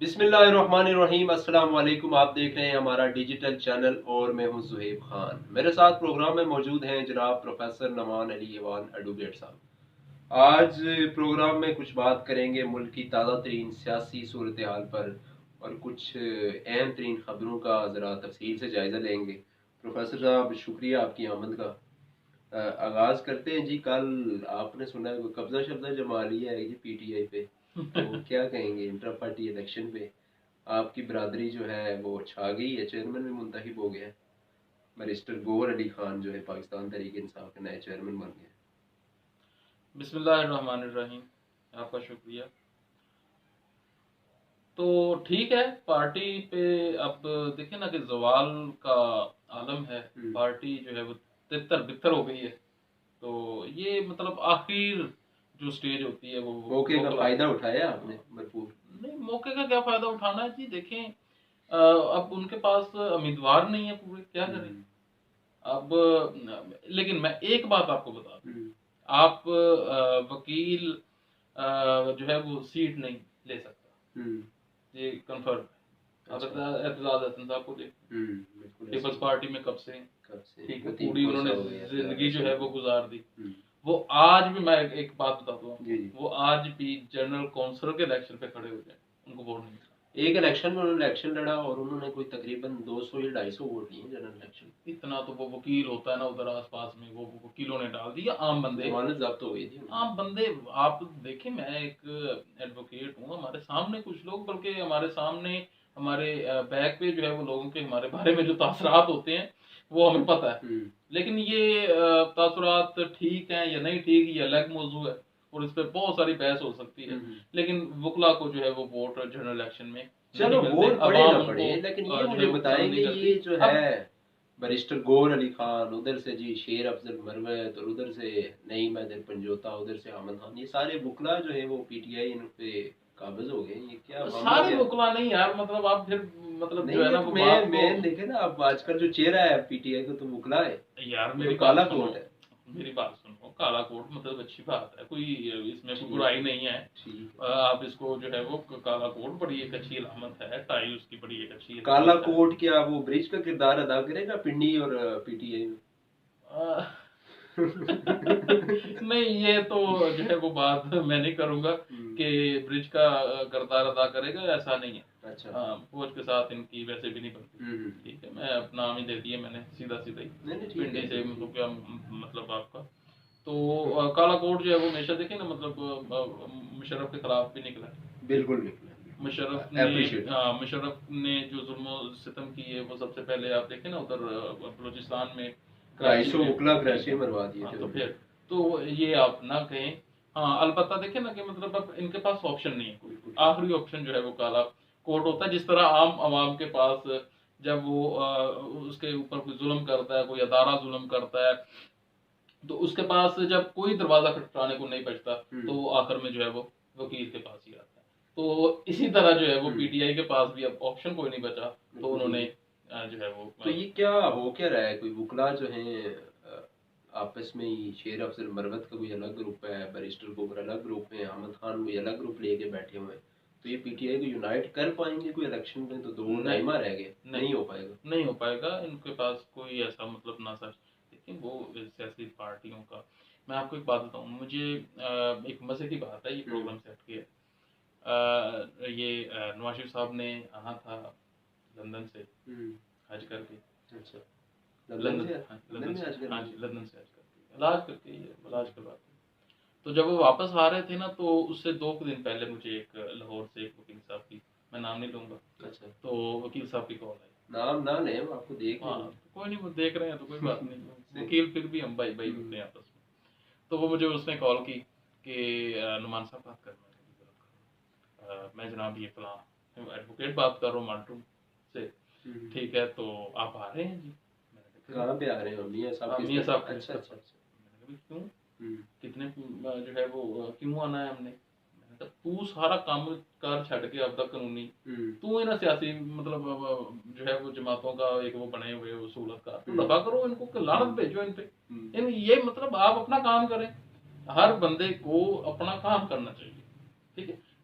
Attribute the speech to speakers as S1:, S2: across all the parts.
S1: بسم اللہ الرحمن الرحیم۔ السلام علیکم، آپ دیکھ رہے ہیں ہمارا ڈیجیٹل چینل اور میں ہوں زہیب خان۔ میرے ساتھ پروگرام میں موجود ہیں جناب پروفیسر نعمان علی ایوان ایڈوکیٹ صاحب۔ آج پروگرام میں کچھ بات کریں گے ملک کی تازہ ترین سیاسی صورتحال پر اور کچھ اہم ترین خبروں کا ذرا تفصیل سے جائزہ لیں گے۔ پروفیسر صاحب شکریہ آپ کی آمد کا۔ آغاز کرتے ہیں جی۔ کل آپ نے سنا ہے کوئی قبضہ شبضہ جما لیا ہے جی پی ٹی آئی پہ، تو کیا کہیں گے انٹرا پارٹی الیکشن پہ؟ آپ کی برادری جو ہے وہ چھا گئی ہے، چیئرمین بھی منتخب ہو گیا ہے۔ بیرسٹر گوہر علی خان جو ہے پاکستان تحریک انصاف کے نئے چیئرمین بن گئے۔
S2: بسم اللہ الرحمن الرحیم، آپ کا شکریہ۔ تو ٹھیک ہے، پارٹی پہ اب دیکھیں نا کہ زوال کا عالم ہے، پارٹی جو ہے وہ تتر بتر ہو گئی ہے۔ تو یہ مطلب آخر جو سٹیج ہوتی ہے وہ
S1: موقع کا فائدہ اٹھایا آپ نے بھرپور؟
S2: نہیں، موقع کا کیا فائدہ اٹھانا ہے جی؟ دیکھیں اب ان کے پاس امیدوار نہیں ہے پورے، کیا کریں اب؟ لیکن میں ایک بات آپ کو بتا دوں، آپ وکیل جو ہے وہ سیٹ نہیں لے سکتا، یہ کنفرم ہے۔ اعتزاز احسن صاحب کو دیکھ، پیپلز پارٹی میں کب سے ٹھیک ہے، پوری انہوں نے زندگی جو ہے وہ گزار دی۔ وہ آج بھی، میں ایک بات بتاتا ہوں، وہ آج بھی جنرل کونسل کے الیکشن پہ کھڑے ہو جائیں، ان کو ووٹ نہیں ملا۔
S1: ایک الیکشن میں انہوں نے الیکشن لڑا اور انہوں نے کوئی تقریباً 200 یا 250 ووٹ لیے جنرل الیکشن۔
S2: اتنا تو وہ وکیل ہوتا ہے نا ادھر آس پاس میں، وہ وکیلوں نے ڈال دیا۔ عام بندے،
S1: ضمانت ضبط ہو گئی تھی۔
S2: عام بندے، آپ دیکھیں، میں ایک ایڈوکیٹ ہوں، ہمارے سامنے کچھ لوگ، بلکہ ہمارے سامنے ہمارے بیک پہ جو ہے وہ لوگوں کے ہمارے بارے میں جو تاثرات ہوتے ہیں وہ ہمیں پتہ ہے، لیکن یہ تاثرات ٹھیک ہیں یا نہیں ٹھیک یہ الگ موضوع ہے اور اس پہ بہت ساری بحث ہو سکتی ہے۔ لیکن وکلا کو جو ہے وہ ووٹ جنرل الیکشن میں
S1: چلو ووٹ پڑے نہ پڑے، لیکن یہ مجھے بتائیں گے یہ جو ہے بیرسٹر گوہر علی خان، ادھر سے جی شیر افضل مروت، اور ادھر سے نعیم حیدر پنجوتا، ادھر سے احمد خان، یہ سارے وکلا جو ہے وہ پی ٹی آئی ان پہ قابض ہو گئے۔ یہ کیا
S2: سارے وکلا نہیں یار، مطلب آپ پھر مطلب جو ہے نا
S1: میں دیکھے نا، اب آج کل جو چہرہ ہے پی ٹی آئی کو تو وکلا ہے
S2: یار، میری
S1: کالا کوٹ ہے۔
S2: میری بات سنو، کالا کوٹ مطلب اچھی بات ہے، کوئی اس میں کوئی برائی نہیں ہے۔ آپ اس کو جو ہے وہ کالا کوٹ بڑی ایک اچھی علامت ہے، ٹائی اس کی بڑی ایک اچھی۔
S1: کالا کوٹ کیا وہ برج کا کردار ادا کرے گا پنڈی اور پی ٹی آئی میں؟
S2: نہیں، یہ تو جو ہے وہ بات میں نہیں کروں گا کہ برج کا کردار ادا کرے گا، ایسا نہیں ہے۔ ہاں، فوج کے ساتھ ان کی ویسے بھی نہیں بنتی، ٹھیک ہے، میں اپنا نام ہی دے دیا میں نے سیدھا ہی، پنڈی سے کیا مطلب آپ کا۔ تو کالا کوٹ جو ہے وہ ہمیشہ دیکھیں نا، مطلب مشرف کے خلاف بھی نکلا،
S1: بالکل نکلا۔
S2: مشرف نے جو ظلم و ستم کی ہے وہ سب سے پہلے آپ دیکھیں نا ادھر بلوچستان میں
S1: 250 وکلا کراچی مروا دیے تھے۔
S2: تو پھر تو یہ آپ نہ کہیں۔ ہاں، البتہ دیکھیں نا کہ مطلب اب ان کے پاس آپشن نہیں ہے، کوئی آخری آپشن جو ہے وہ کالا کوٹ ہوتا ہے۔ جس طرح عام عوام کے پاس جب وہ اس کے اوپر کوئی ظلم کرتا ہے، کوئی ادارہ ظلم کرتا ہے، تو اس کے پاس جب کوئی دروازہ کھٹکھٹانے کو نہیں بچتا تو وہ آخر میں جو ہے وہ وکیل کے پاس ہی آتا ہے۔ تو اسی طرح جو ہے وہ پی ٹی آئی کے پاس بھی اب آپشن کوئی نہیں بچا، تو انہوں نے جو ہے وہ۔
S1: تو یہ کیا ہو کیا رہا ہے؟ کوئی وکلا جو ہیں آپس میں ہی، شیر افضل مروت کا کوئی الگ گروپ ہے، بیرسٹر گوہر الگ گروپ ہے، احمد خان کوئی الگ گروپ لے کے بیٹھے ہوئے ہیں، تو یہ پی ٹی آئی کو یونائٹ کر پائیں گے کوئی الیکشن میں؟ تو دو نائمہ رہ گئے، نہیں ہو پائے گا،
S2: نہیں ہو پائے گا۔ ان کے پاس کوئی ایسا مطلب نہ سچ، لیکن وہ سیاسی پارٹیوں کا، میں آپ کو ایک بات بتاؤں، مجھے ایک مزے کی بات ہے، یہ پروگرام سے ہٹ کے ہے، یہ نواز شریف صاحب نے آنا تھا لندن سے حج کر کے، لندن سے حج کر کے علاج کروا کے، تو جب وہ واپس آ رہے تھے نا، تو اس سے 2 دن پہلے مجھے ایک لاہور سے ایک وکیل صاحب کی، میں نام نہیں لوں گا، تو وکیل صاحب کی کال آئی۔
S1: نام نہ لیں، آپ کو دیکھ،
S2: ہاں کوئی نہیں، وہ دیکھ رہے ہیں تو کوئی بات نہیں، وکیل پھر بھی ہم بھائی ہوتے ہیں آپس میں۔ تو وہ مجھے اس نے کال کی کہ نعمان صاحب بات کرنا ہے، میں جناب یہ فلاں ایڈوکیٹ بات کر رہا ہوں مانٹو سے، ٹھیک ہے، تو آپ آ رہے ہیں جی؟
S1: کہاں پہ آ رہے ہیں؟ میاں صاحب۔ اچھا،
S2: کیوں، کتنے جو ہے وہ کیوں آنا ہے ہم نے؟ تو سارا کام کار چھڈ کے اب تک قانونی، تو نا سیاسی مطلب جو ہے وہ جماعتوں کا ایک وہ بنے ہوئے اصولت کا، تو دفاع کرو ان کو، لعنت بھیجو ان پہ۔ یہ مطلب آپ اپنا کام کریں، ہر بندے کو اپنا کام کرنا چاہیے، ٹھیک ہے۔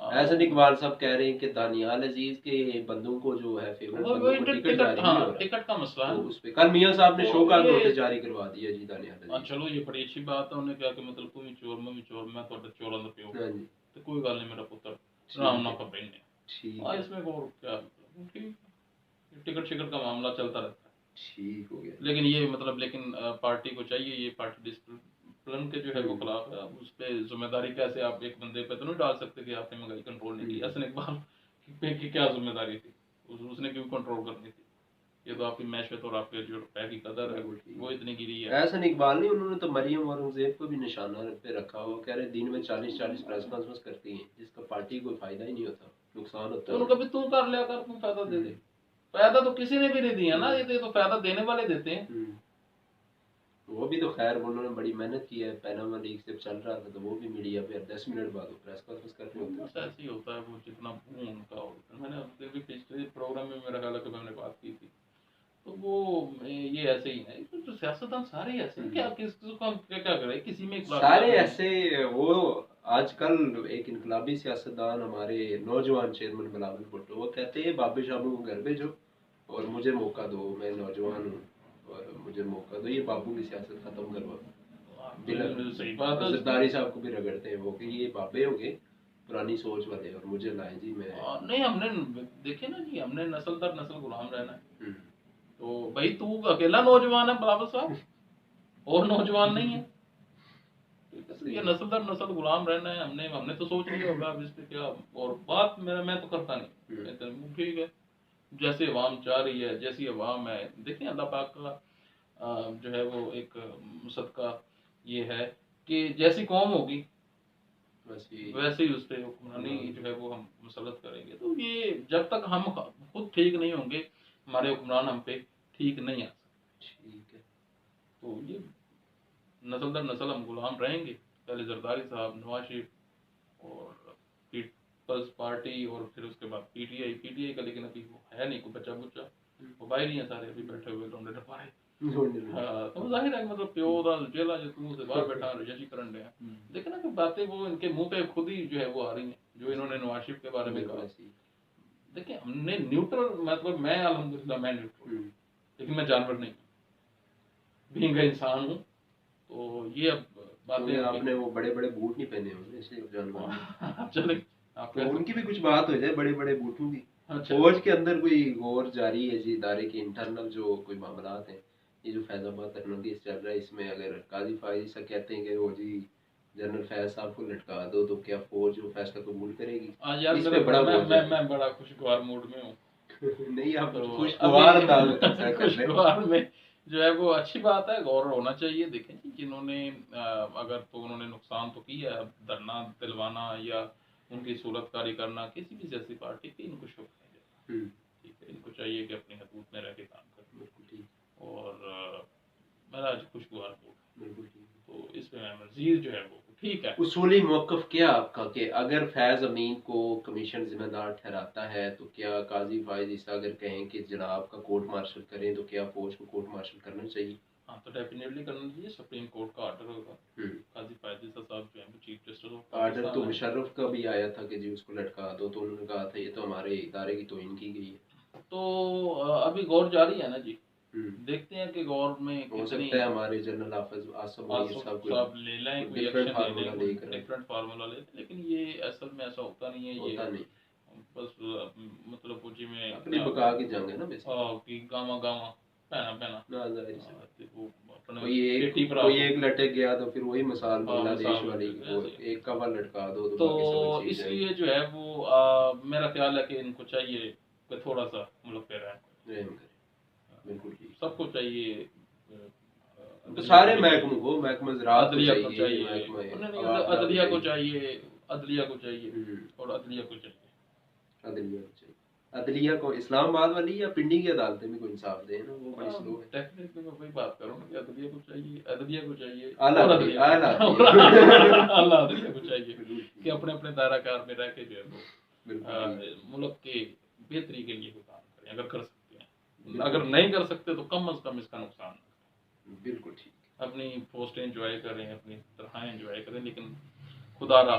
S1: احسن اقبال صاحب کہہ رہے ہیں کہ دانیال عزیز کے بندوں کو جو ہے فیوریٹ بندوں کو ٹکٹ جاری نہیں ہو رہا،
S2: ٹکٹ کا مسئلہ ہے
S1: اس پہ کل میاں صاحب نے شو کا نوٹس جاری کروا دیا جی دانیال عزیز۔
S2: چلو یہ بڑی اچھی بات ہے، انہوں نے کہا کہ مطلب تم چور میں چور میں تو چوراں دا پیو، تو کوئی گل نہیں میرا پتر رام نہ پہ
S1: ٹھیک
S2: اس میں اور کیا، ٹکٹ شکٹ کا معاملہ چلتا رہتا ہے،
S1: ٹھیک ہو گیا۔
S2: لیکن یہ مطلب لیکن پارٹی کو چاہیے، یہ پارٹی ڈسپلن کے جو ہے وہ خلاف ہے، اب اس پہ ذمہ داری کیسے آپ ایک بندے پہ تو نہیں ڈال سکتے کہ آپ نے مہنگائی کنٹرول نہیں کی۔ حسن اقبال پہ کی کیا ذمہ داری تھی، اس نے کیوں کنٹرول کرنی تھی؟ یہ تو آپ کی معیشت اور آپ کے جو روپے کی قدر ہے وہ اتنی گری ہے۔
S1: احسن اقبال نہیں، انہوں نے تو مریم اورنگزیب کو بھی نشانہ پہ رکھا ہوا، کہہ رہے دن میں 40 پریس کانفرنس کرتی ہیں جس کا پارٹی کو فائدہ ہی نہیں ہوتا، نقصان ہوتا ہے۔
S2: ان کو بھی تو کر لیا کر، تم فائدہ دے دے، فائدہ تو کسی نے بھی نہیں دیا نا، یہ تو فائدہ دینے والے دیتے ہیں۔
S1: وہ بھی تو خیر انہوں نے بڑی محنت کی ہے، پیناما لیگ سے چل رہا تھا تو وہ بھی میڈیا پہ 10 منٹ بعد وہ پریس کانفرنس کر رہے ہوتے ہیں۔
S2: ایسے ہی ہوتا ہے، وہ جتنا ان کا ہوتا ہے۔ میں نے پچھلے پروگرام میں میرا خیال ہے کہ میں نے بات کی تھی، تو وہ یہ ایسے ہی ہے، جو سیاستدان سارے ایسے ہیں، کیا کس کو ہم کیا کریں، کسی میں
S1: سارے ایسے۔ وہ آج کل ایک انقلابی سیاستدان ہمارے نوجوان چیئرمین بلاول بھٹو، وہ کہتے ہیں بابے شابو کو گھر بھیجو اور مجھے موقع دو، میں نوجوان ہوں اور مجھے موقع دو، یہ بابو کی سیاست ختم کروا۔
S2: صحیح بات ہے،
S1: زرداری صاحب کو بھی رگڑتے ہیں وہ کہ یہ بابے ہو گئے پرانی سوچ والے اور مجھے لائیں جی میں
S2: نہیں۔ ہم نے دیکھے نا جی، ہم نے نسل در نسل غلام رہنا ہے، تو بھائی تو اکیلا نوجوان ہے بلاول صاحب، اور نوجوان نہیں ہے، یہ نسل در نسل غلام رہنا ہے۔ ہم نے تو سوچ لیا ہوگا اب اس پہ کیا، اور بات میں تو کرتا نہیں، ٹھیک ہے جیسے عوام چاہ رہی ہے، جیسی عوام ہے۔ دیکھیں اللہ پاک کا جو ہے وہ ایک صدقہ یہ ہے کہ جیسی قوم ہوگی ویسے ہی اس پہ حکمرانی جو ہے وہ ہم مسلط کریں گے۔ تو یہ جب تک ہم خود ٹھیک نہیں ہوں گے، ہمارے حکمران ہم پہ ٹھیک نہیں آ سکتے۔
S1: ٹھیک ہے،
S2: تو یہ نسل در نسل ہم غلام رہیں گے، پہلے زرداری صاحب، نواز شریف اور پیپلز پارٹی، اور پھر اس کے بعد پی ٹی آئی کا، لیکن ابھی وہ ہے نہیں کوئی بچہ بچہ، وہ باہر ہی ہیں سارے ابھی بیٹھے ہوئے لونڈے ڈپارے۔ تو ظاہر ہے مطلب پیو دا جیلا جو منہ سے باہر بیٹھا رجشی کرن رہے ہیں، دیکھیں نا کہ باتیں وہ ان کے منہ پہ خود ہی جو ہے وہ آ رہی ہیں، جو انہوں نے نواز شریف کے بارے میں کہا۔ دیکھیں ہم نے نیوٹرل، مطلب میں الحمدللہ میں نیوٹرل، لیکن میں جانور نہیں ہوں، بینگ انسان ہوں، تو یہ اب باتیں
S1: آپ نے وہ بڑے بڑے بوٹ نہیں پہنے ہوئے اس لیے جانور۔
S2: چلیں
S1: ان کی بھی کچھ بات ہو جائے، بڑے بڑے بوٹوں کی۔ فوج کے اندر کوئی غور جاری ہے جی، ادارے کے انٹرنل جو کوئی معاملات ہیں، یہ جو فیض آباد ٹیکنالوجی چل رہا ہے، اس میں اگر قاضی فائز سے کہتے ہیں کہ وہ جی جنرل فیض صاحب کو لٹکا دو، تو کیا فوج وہ فیصلہ قبول کرے گی؟ اس پہ بڑا
S2: میں بڑا خوشگوار موڈ میں ہوں۔
S1: نہیں آپ خوشگوار انداز میں
S2: خوشگوار میں جو ہے وہ اچھی بات ہے، غور ہونا چاہیے۔ دیکھیں جی جنہوں نے اگر تو انہوں نے نقصان تو کیا ہے، دھرنا دلوانا یا ان کی صورت کاری کرنا کسی بھی سیاسی پارٹی کی، ان کو شوق نہیں دیتا، ٹھیک ہے، ان کو چاہیے کہ اپنی حدود میں رہ کے کام کریں، بالکل ٹھیک۔ اور میرا آج خوشگوار موڈ، بالکل ٹھیک، تو اس میں مزید جو ہے وہ ٹھیک ہے۔
S1: اصولی موقف کیا آپ کا کہ اگر فیض امین کو کمیشن ذمہ دار ٹھہراتا ہے تو کیا قاضی فائز عیسیٰ اگر کہیں کہ جناب کا کورٹ مارشل کریں تو کیا فوج کو کورٹ مارشل کرنا چاہیے؟
S2: ہاں تو ڈیفینیٹلی کرنا چاہیے، سپریم کورٹ کا آرڈر ہوگا، قاضی فائز عیسیٰ صاحب جو ہیں چیف جسٹس،
S1: آرڈر تو مشرف کا بھی آیا تھا کہ جی اس کو لٹکا دو، تو انہوں نے کہا تھا یہ تو ہمارے ادارے کی توہین کی گئی ہے۔
S2: تو ابھی غور جاری ہے نا جی، دیکھتے ہیں کہ غور میں
S1: ہو سکتا ہے ہمارے جنرل حافظ آصف
S2: صاحب لے لیں کوئی ڈفرینٹ فارمولا لے، لیکن یہ اصل میں ایسا ہوتا نہیں ہے، یہ بس مطلب پوچھی میں
S1: اپنی بقا کی جنگ ہے نا،
S2: کہ گاواں گاواں پہنا پہنا،
S1: کوئی ایک لٹک گیا تو پھر وہی مثال بنگلہ دیش والی، ایک کفا لٹکا دو
S2: تو اس لیے جو ہے وہ میرا خیال ہے کہ ان کو چاہیے کہ تھوڑا سا ملک پہ رحم کریں، بالکل سب کو چاہیے،
S1: سارے محکموں کو، محکمہ زراعت
S2: عدلیہ کو چاہیے، عدلیہ کو چاہیے، عدلیہ کو چاہیے، اور عدلیہ کو چاہیے، عدلیہ کو چاہیے،
S1: عدلیہ کو اسلام آباد والی یا پنڈی کی عدالتیں بھی کوئی انصاف دیں نا، وہ بڑی سلو ہے۔
S2: ٹیکنیکلی میں وہی بات کر رہا ہوں کہ عدلیہ کو چاہیے، عدلیہ کو چاہیے،
S1: اعلیٰ
S2: عدلیہ کو چاہیے کہ اپنے اپنے دائرہ کار میں رہ کے جو ہے وہ ملک کے بہتری کے لیے کوئی کام کریں، اگر کر سکتے ہیں، اگر نہیں کر سکتے تو کم از کم اس کا نقصان نہ کریں، بالکل ٹھیک، اپنی پوسٹیں انجوائے کریں، اپنی تنخواہیں انجوائے کریں، لیکن خدا را